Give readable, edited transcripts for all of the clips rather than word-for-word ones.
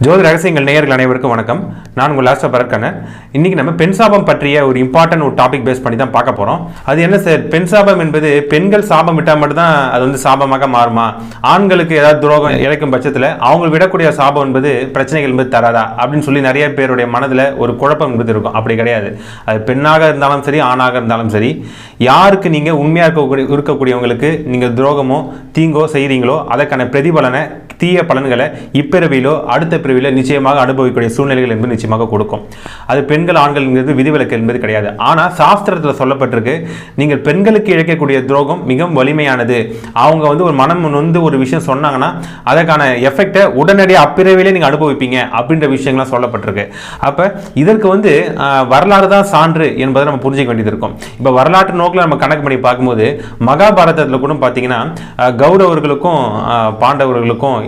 ஜோதி ரகசியங்கள் நேயர்கள் அனைவருக்கும் வணக்கம். நான் உங்கள் லாஸ்ட் பரக்கண்ணன். இன்னைக்கு நம்ம பெண் சாபம் பற்றிய ஒரு இம்பார்ட்டன்ட் ஒரு டாபிக் பேஸ் பண்ணி தான் பார்க்க போறோம். அது என்ன சார், பெண் சாபம் என்பது பெண்கள் சாபம் விட்டால் மட்டும் தான் அது வந்து சாபமாக மாறுமா? ஆண்களுக்கு ஏதாவது துரோகம் இழைக்கும் பட்சத்தில் அவங்க விடக்கூடிய சாபம் என்பது பிரச்சனைகள் என்பது தராதா அப்படின்னு சொல்லி நிறைய பேருடைய மனதில் ஒரு குழப்பம் என்பது இருக்கும். அப்படி கிடையாது. அது பெண்ணாக இருந்தாலும் சரி, ஆணாக இருந்தாலும் சரி, யாருக்கு நீங்கள் உண்மையாக இருக்கக்கூடியவங்களுக்கு நீங்கள் துரோகமோ தீங்கோ செய்கிறீங்களோ அதற்கான பிரதிபலனை, தீய பலன்களை இப்பிறவிலோ அடுத்த பிறவிலோ நிச்சயமாக அனுபவிக்கக்கூடிய சூழ்நிலைகள் என்பது நிச்சயமாக கொடுக்கும். அது பெண்கள் ஆண்கள் விதிவிலக்கு என்பது கிடையாது. ஆனால் சாஸ்திரத்தில் சொல்லப்பட்டிருக்கு, நீங்கள் பெண்களுக்கு இழைக்கக்கூடிய துரோகம் மிகவும் வலிமையானது. அவங்க வந்து ஒரு மனம் நொந்து ஒரு விஷயம் சொன்னாங்கன்னா அதற்கான எஃபெக்டை உடனடியாக அப்பிறவிலே நீங்கள் அனுபவிப்பீங்க அப்படின்ற விஷயங்கள்லாம் சொல்லப்பட்டிருக்கு. அப்போ இதற்கு வந்து வரலாறு தான் சான்று என்பதை நம்ம புரிஞ்சிக்க வேண்டியது இருக்கும். இப்போ வரலாற்று நோக்கில் நம்ம கணக்கு பண்ணி பார்க்கும்போது மகாபாரதத்தில் கூட பார்த்தீங்கன்னா கௌரவர்களுக்கும் பாண்டவர்களுக்கும்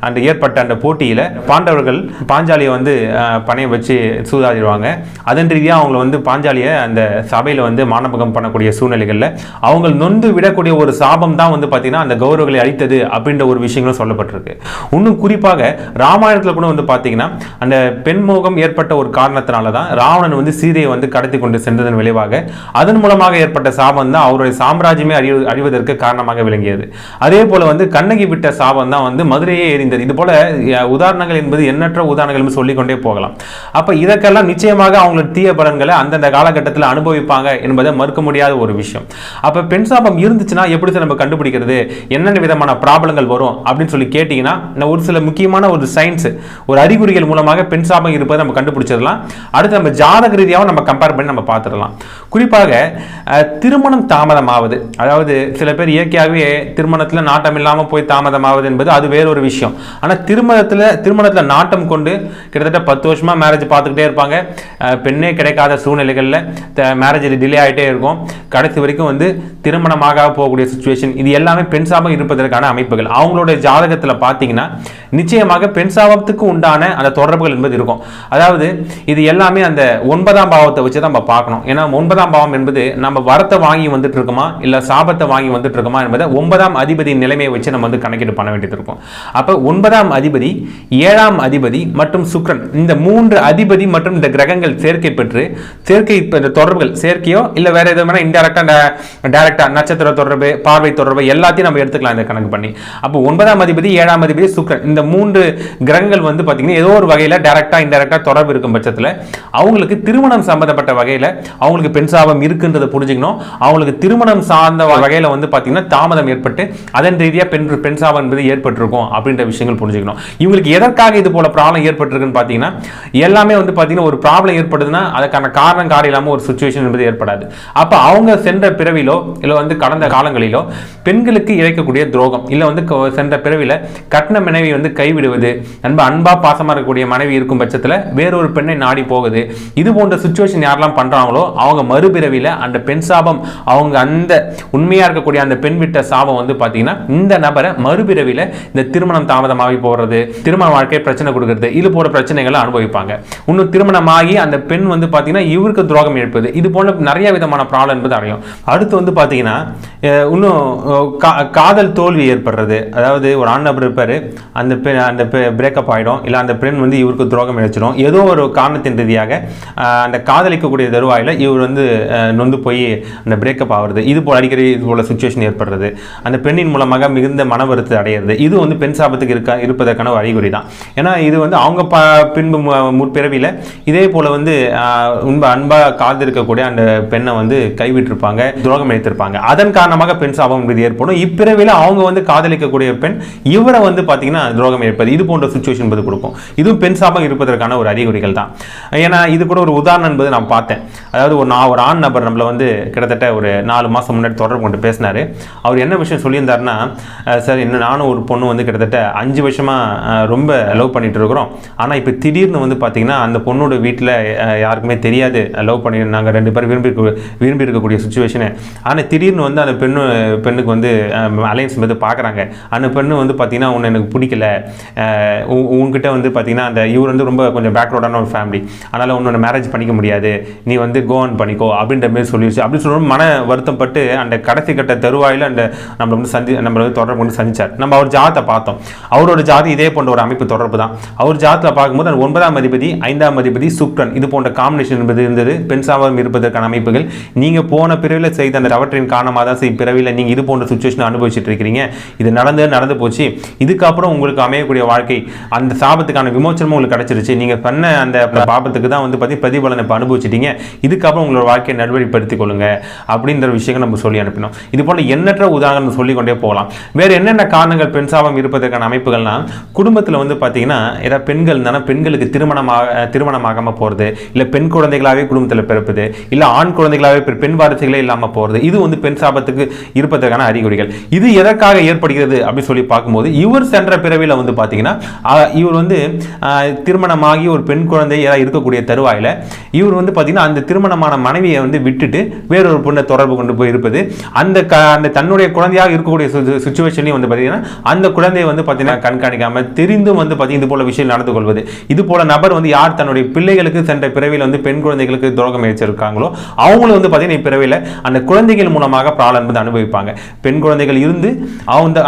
அந்த ஏற்பட்ட அந்த போட்டியில் பாண்டவர்கள் பாஞ்சாலியை வந்து பணைய வச்சு சூதாடிடுவாங்க. அதன் ரீதியாக அவங்களை வந்து பாஞ்சாலியை அந்த சபையில் வந்து மானபகம் பண்ணக்கூடிய சூழ்நிலைகளில் அவங்க நொந்து விடக்கூடிய ஒரு சாபம் தான் வந்து பார்த்தீங்கன்னா அந்த கௌரவர்களை அழித்தது அப்படின்ற ஒரு விஷயங்களும் சொல்லப்பட்டிருக்கு. இன்னும் குறிப்பாக ராமாயணத்தில் கூட வந்து பார்த்தீங்கன்னா அந்த பெண்மோகம் ஏற்பட்ட ஒரு காரணத்தினால தான் ராவணன் வந்து சீதையை வந்து கடத்தி கொண்டு சென்றதன் விளைவாக அதன் மூலமாக ஏற்பட்ட சாபம் தான் அவருடைய சாம்ராஜ்யமே அழிவதற்கு காரணமாக விளங்கியது. அதே போல வந்து கண்ணகி விட்ட சாபம் தான் வந்து மதுரையே எரிந்தது. இது போல உதாரணங்கள் என்பது எண்ணற்ற உதாரணங்கள் சொல்லிக்கொண்டே போகலாம். அப்ப இதற்கெல்லாம் நிச்சயமாக அவங்களோட தீய பலன்களை அந்தந்த காலகட்டத்தில் அனுபவிப்பாங்க என்பதை மறுக்க முடியாத ஒரு விஷயம். அப்ப பெண் சாபம் இருந்துச்சுன்னா எப்படி நம்ம கண்டுபிடிக்கிறது, என்னென்ன விதமான ப்ராப்ளங்கள் வரும் அப்படின்னு சொல்லி கேட்டீங்கன்னா ஒரு சில முக்கியமான ஒரு சயின்ஸ், ஒரு அறிகுறிகள் மூலமாக பெண் சாபம் இருப்பதை நம்ம கண்டுபிடிச்சிடலாம். அடுத்து நம்ம ஜாதக ரீதியாக நம்ம கம்பேர் பண்ணி நம்ம பார்த்துடலாம். குறிப்பாக திருமணம் தாமதமாவது, அதாவது சில பேர் இயற்கையாகவே திருமணத்தில் நாட்டம் இல்லாமல் போய் தாமதமாவது என்பது அது வேறொரு விஷயம். ஆனால் திருமணத்தில் நாட்டம் கொண்டு கிட்டத்தட்ட 10 வருஷமா மேரேஜ் பார்த்துக்கிட்டே இருப்பாங்க. பெண்ணே கிடைக்காத சூழ்நிலைகளில் மேரேஜ் டிலே ஆகிட்டே இருக்கும். கடைசி வரைக்கும் வந்து திருமணமாக போகக்கூடிய சுச்சுவேஷன், இது எல்லாமே பெண் சாபம் இருப்பதற்கான அமைப்புகள். அவங்களுடைய ஜாதகத்தில் பார்த்தீங்கன்னா நிச்சயமாக பெண் சாபத்துக்கு உண்டான அந்த தொடர்புகள் என்பது இருக்கும். அதாவது இது எல்லாமே அந்த 9ஆம் பாவத்தை வச்சு தான் நம்ம பார்க்கணும். ஏன்னா 9ஆம் பாவம் என்பது நம்ம வரத்தை வாங்கி வந்துட்டு இருக்குமா இல்லை சாபத்தை வாங்கி வந்துட்டு இருக்குமா என்பதை 9ஆம் அதிபதியின் நிலைமையை வச்சு நம்ம வந்து கணக்கீடு பண்ண வேண்டியது இருக்கும். அப்ப 9ஆம் அதிபதி, 7ஆம் அதிபதி மற்றும் சுக்கிரன், இந்த 3 அதிபதி மற்றும் இந்த கிரகங்கள் சேர்க்கை பெற்று சேர்க்கை தொடர்புகள், சேர்க்கையோ இல்ல வேற எதுவுமே டைரக்டா நட்சத்திர தொடர்பு, பார்வை தொடர்பு எல்லாத்தையும் நம்ம எடுத்துக்கலாம் இந்த கணக்கு பண்ணி. அப்போ 9ஆம் அதிபதி, 7ஆம் அதிபதி, சுக்கிரன், இந்த 3 கிரகங்கள் வந்து பாத்தீங்கன்னா ஏதோ ஒரு வகையில டைரக்டா இன்டைரக்டா தொடர்பு இருக்கும் பட்சத்துல அவங்களுக்கு திருமணம் சம்பந்தப்பட்ட வகையில அவங்களுக்கு பெண் சாபம் இருக்குன்றதை புரிஞ்சுக்கணும். அவங்களுக்கு திருமணம் சார்ந்த வகையில வந்து பாத்தீங்கன்னா தாமதம் ஏற்பட்டு அதன் ரீதியா பெண் சாபம் என்பது ஏற்பட்டிருக்கும் அப்படின்ற விஷயங்கள் புரிஞ்சுக்கணும். இவங்களுக்கு எதற்காக இது போல ப்ராப்ளம் ஏற்பட்டிருக்குன்னு பார்த்தீங்கன்னா எல்லாமே வந்து பார்த்தீங்கன்னா ஒரு ப்ராப்ளம் ஏற்படுதுன்னா அதுக்கான காரணம் காரியம் இல்லாமல் ஒரு சுச்சுவேஷன் என்பது ஏற்படாது. அப்போ அவங்க சென்ற பிறவிலோ இல்லை வந்து கடந்த காலங்களிலோ பெண்களுக்கு இழைக்கக்கூடிய துரோகம், இல்லை வந்து சென்ற பிறவில கட்டின மனைவி வந்து கைவிடுவது, அன்பா பாசமாக இருக்கக்கூடிய மனைவி இருக்கும் பட்சத்தில் வேறொரு பெண்ணை நாடி போகுது, இது போன்ற சுச்சுவேஷன் யாரெல்லாம் பண்றாங்களோ அவங்க மறுபிறவில அந்த பெண் சாபம், அவங்க அந்த உண்மையா இருக்கக்கூடிய அந்த பெண் விட்ட சாபம் வந்து பார்த்தீங்கன்னா இந்த நபரை மறுபிறவில இந்த திருமணம் தாமதமாகி போறது, திருமண வாழ்க்கை பிரச்சனை கொடுக்கிறது, இது போன்ற பிரச்சனைகளை அனுபவிப்பாங்க. இன்னும் திருமணமாகி அந்த பெண் வந்து பார்த்தீங்கன்னா இவருக்கு துரோகம் ஏற்படுது, இது போல நிறைய விதமான ப்ராப்ளம் என்பது அடையும். அடுத்து வந்து பார்த்தீங்கன்னா இன்னும் காதல் தோல்வி ஏற்படுறது, அதாவது ஒரு ஆண் நபர் இருப்பாரு, அந்த பிரேக்கப் ஆகிடும், இல்லை அந்த பெண் வந்து இவருக்கு துரோகம் இழைச்சிடும், ஏதோ ஒரு காரணத்தின் ரீதியாக அந்த காதலிக்கக்கூடிய தருவாயில் இவர் வந்து நொந்து போய் அந்த பிரேக்கப் ஆகிறது, இது போல அடிக்கடி இது போல சுச்சுவேஷன் ஏற்படுறது, அந்த பெண்ணின் மூலமாக மிகுந்த மன வருத்தத்தை அடையிறது, இது வந்து பெண் சாபத்துக்கு இருப்பதற்கான ஒரு அறிகுறி தான். ஏன்னா இது வந்து அவங்க பின்பு முற்பிறவியில் இதே போல வந்து அன்பா காத்திருக்கக்கூடிய அந்த பெண்ணை வந்து கைவிட்டிருப்பாங்க, துரோகம் இழைத்திருப்பாங்க, அதன் காரணமாக பெண் சாபம் என்பது ஏற்படும். இப்பிறவில அவங்க வந்து காதலிக்கக்கூடிய பெண் இவரை வந்து பார்த்தீங்கன்னா துரோகம் ஏற்பது, இது போன்ற சுச்சுவேஷன் என்பது கொடுக்கும். இதுவும் பெண் சாபம் இருப்பதற்கான ஒரு அறிகுறிகள் தான். ஏன்னா இது கூட ஒரு உதாரணம் என்பது நான் பார்த்தேன். அதாவது ஒரு ஆண் நபர் நம்மளை வந்து கிட்டத்தட்ட ஒரு 4 மாதம் முன்னாடி தொடர்பு கொண்டு பேசினாரு. அவர் என்ன விஷயம் சொல்லியிருந்தாருன்னா, சார் இன்னும் நானும் ஒரு பொண்ணு வந்து கிட்டத்தட்ட 5 வருஷமா ரொம்ப லவ் பண்ணிட்டு இருக்கிறோம். ஆனால் இப்போ திடீர்னு வந்து பார்த்தீங்கன்னா அந்த பொண்ணோட வீட்டில் யாருக்குமே தெரியாது லவ் பண்ணி நாங்கள் 2 பேர் விரும்பி இருக்கக்கூடிய சுச்சுவேஷனு. ஆனால் திடீர்னு வந்து அந்த பெண்ணுக்கு வந்து அலைன்ஸ் வந்து பார்க்குறாங்க. அந்த பெண்ணு வந்து பார்த்தீங்கன்னா உன்னை எனக்கு பிடிக்கல, உங்ககிட்ட வந்து பார்த்தீங்கன்னா அந்த இவர் வந்து ரொம்ப கொஞ்சம் பேக்ரவுண்டான ஒரு ஃபேமிலி, அதனால் உன்னோட மேரேஜ் பண்ணிக்க முடியாது, நீ வந்து கோ ஆன் பண்ணிக்கோ அப்படின்ற மாதிரி சொல்லிடுச்சு. அப்படி சொல்லணும் மன வருத்தம் பட்டு அந்த கடைசி கட்ட தருவாயில் அந்த நம்மளை வந்து தொடர்பு கொண்டு சந்திச்சார். நம்ம அவர் ஜாதத்தை பார்த்தோம். அவரோட ஜாதி இதே போன்ற ஒரு அமைப்பு தொடர்பு தான். அவர் ஜாதகத்தில் பார்க்கும்போது அந்த 9ஆம் அதிபதி 5ஆம் அதிபதி சுக்கிரன் இது போன்ற காம்பினேஷன் என்பது இருந்தது. பெண் சாபம் இருப்பதற்கான அமைப்புகள் நீங்க போன பிறவில செய்த அந்த தவற்றின் காரணமாக தான் பிறவில நீங்க இது போன்ற சுச்சுவேஷன் அனுபவிச்சுட்டு இருக்கிறீங்க. இது நடந்து போச்சு. இதுக்கப்புறம் உங்களுக்கு அமையக்கூடிய வாழ்க்கை அந்த சாபத்துக்கான விமோச்சனமும் உங்களுக்கு கிடைச்சிருச்சு. நீங்க பண்ண அந்த பாபத்துக்கு தான் பிரதிபலனை அனுபவிச்சிட்டீங்க. இதுக்கப்புறம் உங்களோட வாழ்க்கையை நல்வழிப்படுத்திக் கொள்ளுங்க அப்படின்ற விஷயங்கள் நம்ம சொல்லி அனுப்பினோம். இது போல எண்ணற்ற உதாரணம் சொல்லிக்கொண்டே போகலாம். வேற என்னென்ன காரணங்கள் பெண் சாபம் இருப்பதற்கான அமைப்புகள்னா, குடும்பத்தில் பார்த்தீங்கன்னா ஏதாவது பெண்கள் பெண்களுக்கு திருமணமாகாம போறது, இல்ல பெண் குழந்தைகளாவே குடும்பத்தில் பிறப்பது, இல்ல ஆண் குழந்தைகளாவே பெண் வாரிசுகளே இல்லாம போறது, இது பெண் சாபத்துக்கு இருப்பதற்கான அறிகுறிகள். இது எதற்காக ஏற்படுகிறது அப்படின்னு சொல்லி பார்க்கும்போது, இவர் சென்ற பிறவில பார்த்தீங்கன்னா இவர் திருமணமாகி ஒரு பெண் குழந்தை இருக்கக்கூடிய தருவாயில இவர் பார்த்தீங்கன்னா அந்த திருமணமான மனைவியை விட்டுட்டு வேறொரு பொண்ணை தொடர்பு கொண்டு போய் இருப்பது, அந்த தன்னுடைய குழந்தையாக இருக்கக்கூடிய சிச்சுவேஷன்லையும் பார்த்தீங்கன்னா அந்த குழந்தையை பார்த்தீங்கன்னா கண்காணிக்காம தெரிந்தும் பார்த்தீங்கன்னா இது போல விஷயம் நடந்து கொள்வது. இது போல நபர் யார் தன்னுடைய பிள்ளைகளுக்கு சென்ற பிறவியில் பெண் குழந்தைகளுக்கு துரோகம் ஏற்றிருக்காங்களோ அவங்களும் பார்த்தீங்கன்னா பிறவியில் அந்த குழந்தைகள் மூலமாக ப்ராப்ளம் என்பது அனுபவிப்பாங்க. பெண் குழந்தைகள் இருந்து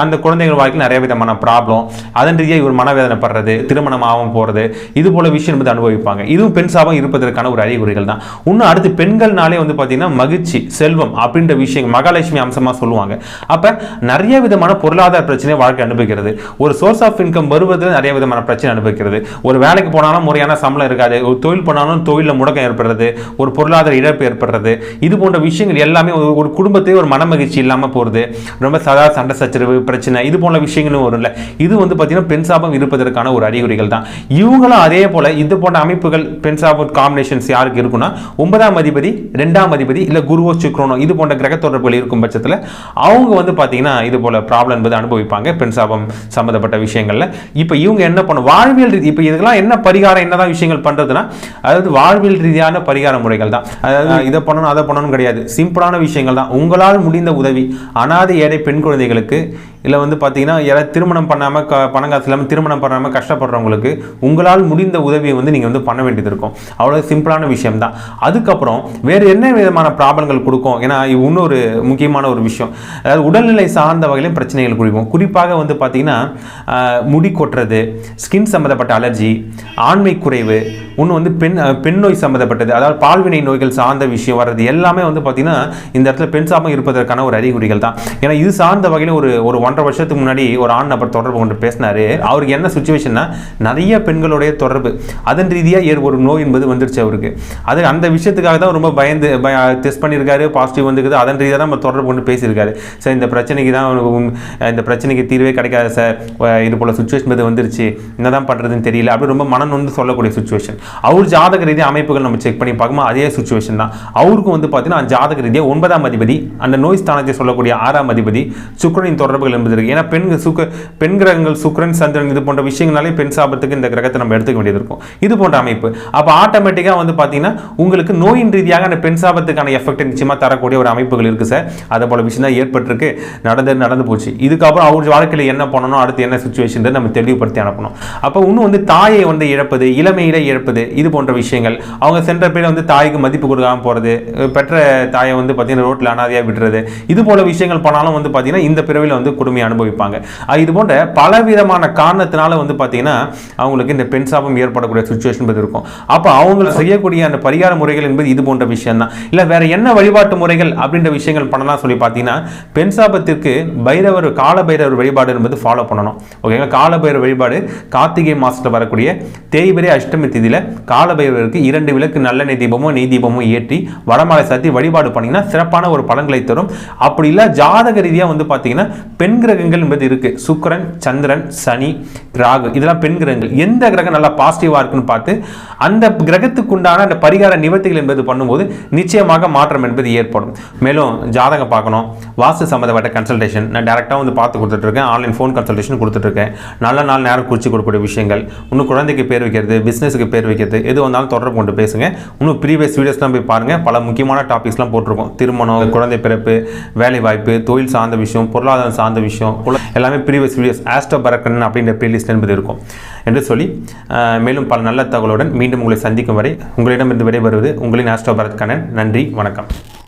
அந்த குழந்தைகள் வாழ்க்கையில் நிறைய விதமான ப்ராப்ளம், அதன் ரீதியாக இவர் மனவேதனைப்படுறது, திருமணம் ஆகும் போறது, இது போல விஷயம் என்பது அனுபவிப்பாங்க. இதுவும் பெண் சாபம் இருப்பதற்கான ஒரு அறிகுறிகள் தான். இன்னும் அடுத்து பெண்கள்னாலே பார்த்தீங்கன்னா மகிழ்ச்சி, செல்வம் அப்படின்ற விஷயம் மகாலட்சுமி அம்சமா சொல்லுவாங்க. அப்ப நிறைய விதமான பொருளாதார பிரச்சனை வாழ்க்கை அனுபவிக்கிறது. ஒரு சோர்ஸ் ஆஃப் இன்கம் வருவதில் நிறைய விதமான பிரச்சனை அனுபவிக்கிறது. ஒரு வேலைக்கு போனாலும் முறையான சம்பளம் இருக்காது, ஒரு தொழில் பண்ணாலும் தொழில முடக்கம் ஏற்படுறது, ஒரு பொருளாதார இழப்பு ஏற்படுறது, இது போன்ற விஷயங்கள் எல்லாமே ஒரு குடும்பத்தை ஒரு மன மகிழ்ச்சி இல்லாம போறது, ரொம்ப சதா சண்டை சச்சரவு பிரச்சனை, இது போன்ற விஷயங்களும் வரும்ல. இது பார்த்தீங்கன்னா பெண் சாபம் இருப்பதற்கான ஒரு அறிகுறிகள் தான். இவங்களும் அதே போல இது போன்ற அமைப்புகள் பெண் சாபம் காம்பினேஷன்ஸ் யாருக்கு இருக்குன்னா, 9ஆம் அதிபதி 2ஆம் அதிபதி இல்ல குருவோ சுக்கிரனோ இது போன்ற கிரக தொடர்புகள் இருக்கும் பட்சத்தில் அவங்க பார்த்தீங்கன்னா இது போல ப்ராப்ளம் என்பது அனுபவிப்பாங்க பெண் சாபம் சம்பந்தப்பட்ட விஷயங்கள்ல. இப்போ இவங்க என்ன பண்ணும், வாழ்வியல் இப்போ இதெல்லாம் என்ன பரிகாரம் என்னதான் விஷயங்கள் பண்றதுன்னா, அதாவது வாழ்வியல் ரீதியான பரிகார முறைகள் தான். அதாவது இதை பண்ணணும் அதை பண்ணணும் கிடையாது, சிம்பிளான விஷயங்கள் தான். உங்களால் முடிந்த உதவி அனாதை ஏழை பெண் குழந்தைகளுக்கு, இல்லை பார்த்தீங்கன்னா யாராவது திருமணம் பண்ணாமல் பணங்காசு இல்லாமல் திருமணம் பண்ணாமல் கஷ்டப்படுறவங்களுக்கு உங்களால் முடிந்த உதவியை நீங்கள் பண்ண வேண்டியது இருக்கும். அவ்வளோ சிம்பிளான விஷயம் தான். அதுக்கப்புறம் வேறு என்ன விதமான ப்ராப்ளங்கள் கொடுக்கும், ஏன்னா இன்னொரு முக்கியமான ஒரு விஷயம், அதாவது உடல்நிலை சார்ந்த வகையிலும் பிரச்சனைகள் குறிக்கும். குறிப்பாக பார்த்தீங்கன்னா முடி கொட்டுறது, ஸ்கின் சம்மந்தப்பட்ட அலர்ஜி, ஆண்மை குறைவு, இன்னும் பெண் நோய் சம்மந்தப்பட்டது, அதாவது பால்வினை நோய்கள் சார்ந்த விஷயம் வர்றது எல்லாமே பார்த்தீங்கன்னா இந்த இடத்துல பெண் சாபம் இருப்பதற்கான ஒரு அறிகுறிகள் தான். ஏன்னா இது சார்ந்த வகையில் ஒரு 1.5 வருஷத்துக்கு முன்னாடி ஒரு ஆண் நபர் தொடர்பு கொண்டு பேசினாரு. அவருக்கு என்ன சுச்சுவேஷன்னா, நிறைய பெண்களுடைய தொடர்பு, அதன் ரீதியாக ஒரு நோய் என்பது வந்துருச்சு அவருக்கு. அது அந்த விஷயத்துக்காக தான் ரொம்ப பயந்து டெஸ்ட் பண்ணியிருக்காரு, பாசிட்டிவ் வந்துக்குது, அதன் ரீதியாக தான் தொடர்பு கொண்டு பேசியிருக்காரு. சார் இந்த பிரச்சனைக்கு தான் இந்த பிரச்சனைக்கு தீர்வே கிடைக்காது சார், இது போல சுச்சுவேஷன் இது வந்துருச்சு, என்னதான் பண்ணுறதுன்னு தெரியல அப்படி ரொம்ப மனம் வந்து சொல்லக்கூடிய சுச்சுவேஷன். அவர் ஜாதக ரீதியாக அமைப்புகள் நம்ம செக் பண்ணி பார்க்கும்போது அதே சுச்சுவேஷன் தான். அவருக்கும் பார்த்தீங்கன்னா ஜாதக ரீதியாக 9ஆம் அதிபதி அந்த நோய் ஸ்தானத்தை சொல்லக்கூடிய 6ஆம் அதிபதி சுக்கிரனின் தொடர்புகள் என்பது இருக்கு. ஏன்னா பெண் கிரகங்கள் சுக்கிரன் சந்திரன் இது போன்ற விஷயங்களாலே பெண் சாபத்துக்கு இந்த கிரகத்தை நம்ம எடுத்துக்க வேண்டியது இருக்கும். இது போன்ற அமைப்பு அப்போ ஆட்டோமேட்டிக்காக பார்த்தீங்கன்னா உங்களுக்கு நோயின் ரீதியாக அந்த பெண் சாபத்துக்கான எஃபெக்ட் நிச்சயமா தரக்கூடிய ஒரு அமைப்புகள் இருக்கு சார். அதை போல விஷயம் தான் ஏற்பட்டிருக்கு, நடந்து போச்சு. இதுக்கப்புறம் அவர் வாழ்க்கையில் என்ன பண்ணணும், அடுத்து என்ன சுச்சுவேஷன் நம்ம தெளிவுபடுத்தி அனுப்பணும். அப்போ இன்னும் தாயை இழப்பது, இளமையில இழப்பது, இது போன்ற விஷயங்கள், அவங்க சென்ற பேர் தாய்க்கு மதிப்பு கொடுக்காம போறது, பெற்ற தாயை பார்த்தீங்கன்னா ரோட்ல அனாதையா விடுறது, இது போல விஷயங்கள் பண்ணாலும் பார்த்தீங்கன்னா இந்த பிறவில கொடுமையை அனுபவிப்பாங்க. இது போன்ற பலவிதமான காரணத்தினால பார்த்தீங்கன்னா அவங்களுக்கு இந்த பெண் சாபம் ஏற்படக்கூடிய சுச்சுவேஷன் இருக்கும். அப்போ அவங்க செய்யக்கூடிய அந்த பரிகார முறைகள் என்பது இது போன்ற விஷயம் தான். இல்ல வேற என்ன வழிபாட்டு முறைகள் அப்படின்ற விஷயங்கள் பண்ணலாம் சொல்லி பார்த்தீங்கன்னா, பெண் சாபத்திற்கு கால பைரவர் வழிபாடு என்பது ஃபாலோ பண்ணணும். ஓகேங்க, கால பைரவர் வழிபாடு கார்த்திகை மாசத்துல வரக்கூடிய தேய்பிரை அஷ்டமி திதியில கால பைரவருக்கு 2 விளக்கு நல்லெண்ணெய் தீபமும் நெய் தீபமும் ஏற்றி வடமாலை சாத்தி வழிபாடு பண்ணீங்கன்னா சிறப்பான ஒரு பலன்களை தரும். அப்படி இல்ல ஜாதக ரீதியா பார்த்தீங்கன்னா பெண் கிரகங்கள் என்பது இருக்கு. சுக்கிரன், சந்திரன், சனி, ராகு, இதெல்லாம் பெண் கிரகங்கள். எந்த கிரகம் நல்லா பாசிட்டிவா இருக்குன்னு பார்த்து அந்த கிரகத்துக்கு உண்டான அந்த பரிகார நிவர்த்திகள் என்பது பண்ணும்போது நிச்சயமாக மாற்றம் என்பது ஏற்படும். மேலும் ஜாதகம் பார்க்கணும், வாஸ்து சம்பந்தப்பட்ட கன்சல்டேஷன் நான் டைரக்டாக பார்த்து கொடுத்துட்டு இருக்கேன். ஆன்லைன் ஃபோன் கன்சல்டேஷன் கொடுத்துட்டு இருக்கேன். நல்ல நாள் நேரம் குறிச்சு கொடுக்கக்கூடிய விஷயங்கள், இன்னும் குழந்தைக்கு பேர் வைக்கிறது, பிசினஸுக்கு பேர் வைக்கிறது, எது வந்தாலும் தொடர்பு கொண்டு பேசுங்க. இன்னும் ப்ரீவியஸ் வீடியோஸ்லாம் போய் பாருங்க, பல முக்கியமான டாபிக்ஸ்லாம் போட்டிருக்கோம். திருமணம், குழந்தை பிறப்பு, வேலை வாய்ப்பு, தொழில் சார்ந்த விஷயம், பொருளாதாரம் சார்ந்த விஷயம் எல்லாமே ப்ரீவியஸ் வீடியோஸ் ஆஸ்ட்ரோ பரக்கன் அப்படின்ற பிளேலிஸ்ட் என்பது இருக்கும் என்று சொல்லி, மேலும் பல நல்ல தகவலுடன் மீண்டும் உங்களை சந்திக்கும் வரை உங்களிடமிருந்து விடைபெறுவது உங்களின் ஆஸ்ட்ரோ பரத் கண்ணன். நன்றி, வணக்கம்.